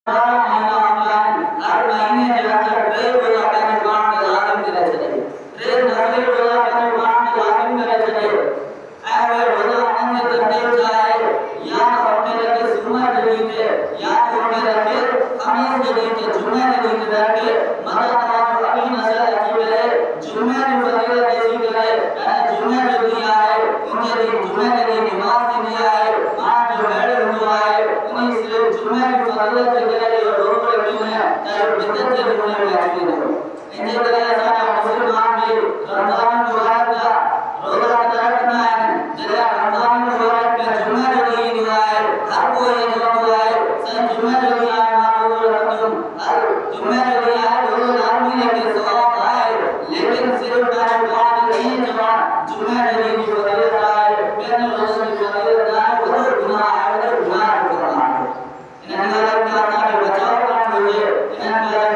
हर महीने जो है ट्रेन रोजा करने वाले लाजिम करे चले ट्रेन नफली रोजा करने वाले लाजिम करे चले ऐसे रोजा अंग करते जाए या होने लगे सुन्नत रीते या होने लगे खमीस रीते जुम्मे रीते रखे मदद हमारे अभी नस्ल अजीब है जुम्मे की फजीलत ऐसी करे जुम्मे जो दिया है उनके लिए जुम्मे के लिए नमाज दिया है आज जो बैठे हुआ है उन्हें सिर्फ जुम्मे की फजीलत करे रोक रखी है ताकि बिदअत के होने में अच्छी नहीं इनके तरह सारा मुसलमान भी रमजान मुबारक का रोजा रखना है जरा रमजान मुबारक का जुम्मे जो दिया है हर कोई जो हुआ है सही जुम्मे जो दिया है मानो रखूं हर जुम्मे जो दिया है रोज आदमी ने के सवाब आए लेकिन सिर्फ मेरे बात नहीं जवान जुम्मे जो दी फजीलत आए मैंने रोज की फजीलत आए वो गुनाह है वो गुनाह करना है इन्हें अल्लाह का बचाव करना है इन्हें